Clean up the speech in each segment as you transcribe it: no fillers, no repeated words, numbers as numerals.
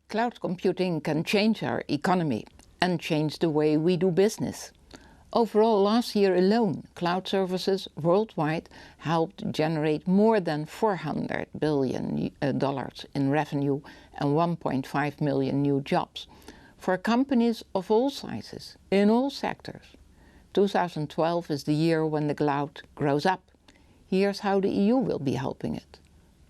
Cloud computing can change our economy and change the way we do business. Overall, last year alone, cloud services worldwide helped generate more than $400 billion in revenue and 1.5 million new jobs for companies of all sizes, in all sectors. 2012 is the year when the cloud grows up. Here's how the EU will be helping it.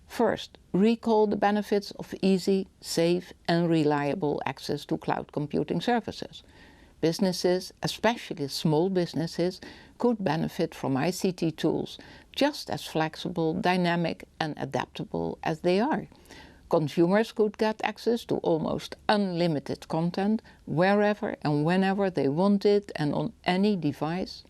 First, recall the benefits of easy, safe and reliable access to cloud computing services. Businesses, especially small businesses, could benefit from ICT tools just as flexible, dynamic and adaptable as they are. Consumers could get access to almost unlimited content wherever and whenever they want it and on any device.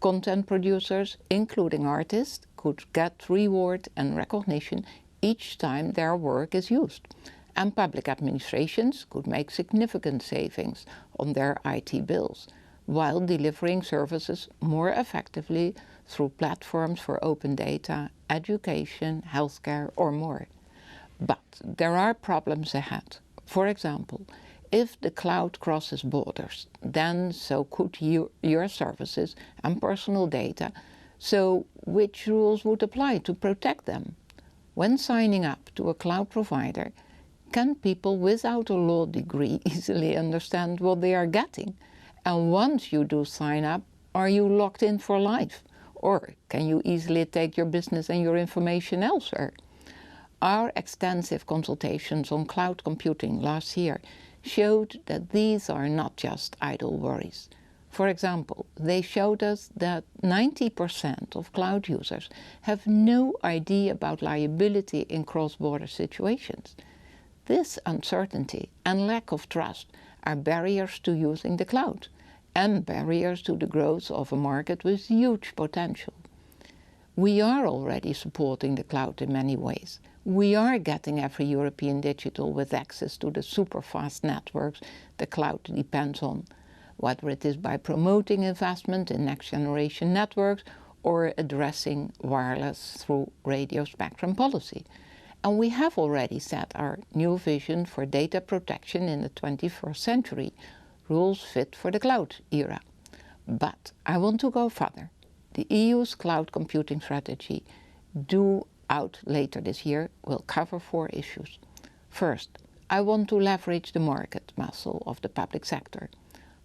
Content producers, including artists, could get reward and recognition each time their work is used. And public administrations could make significant savings on their IT bills, while delivering services more effectively through platforms for open data, education, healthcare or more. But there are problems ahead. For example, if the cloud crosses borders, then so could your services and personal data. So which rules would apply to protect them? When signing up to a cloud provider, can people without a law degree easily understand what they are getting? And once you do sign up, are you locked in for life? Or can you easily take your business and your information elsewhere? Our extensive consultations on cloud computing last year showed that these are not just idle worries. For example, they showed us that 90% of cloud users have no idea about liability in cross-border situations. This uncertainty and lack of trust are barriers to using the cloud and barriers to the growth of a market with huge potential. We are already supporting the cloud in many ways. We are getting every European digital with access to the super-fast networks the cloud depends on, whether it is by promoting investment in next-generation networks or addressing wireless through radio spectrum policy. And we have already set our new vision for data protection in the 21st century, rules fit for the cloud era. But I want to go further. The EU's cloud computing strategy, due out later this year, will cover 4 issues. First, I want to leverage the market muscle of the public sector.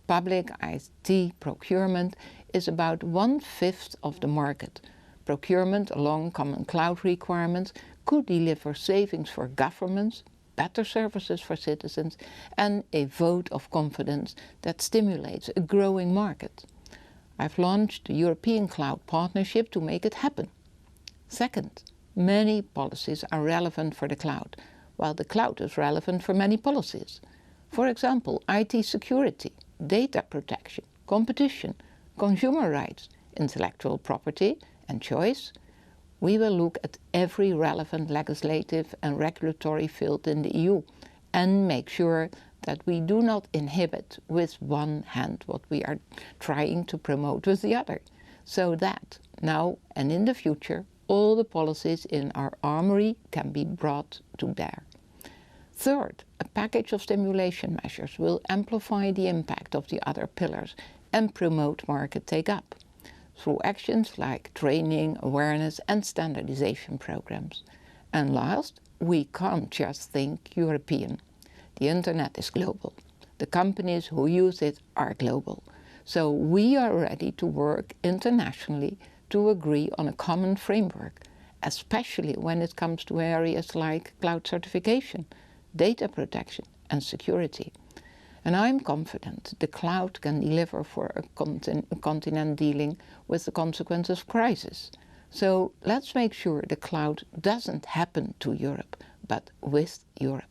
Public IT procurement is about 1/5 of the market. Procurement along common cloud requirements could deliver savings for governments, better services for citizens and a vote of confidence that stimulates a growing market. I've launched the European Cloud Partnership to make it happen. Second, many policies are relevant for the cloud, while the cloud is relevant for many policies. For example, IT security, data protection, competition, consumer rights, intellectual property and choice. We will look at every relevant legislative and regulatory field in the EU and make sure that we do not inhibit with one hand what we are trying to promote with the other, so that now and in the future all the policies in our armory can be brought to bear. Third, a package of stimulation measures will amplify the impact of the other pillars and promote market take-up through actions like training, awareness and standardization programs. And last, we can't just think European. The internet is global. The companies who use it are global. So we are ready to work internationally to agree on a common framework, especially when it comes to areas like cloud certification, data protection and security. And I'm confident the cloud can deliver for a continent dealing with the consequences of crisis. So let's make sure the cloud doesn't happen to Europe, but with Europe.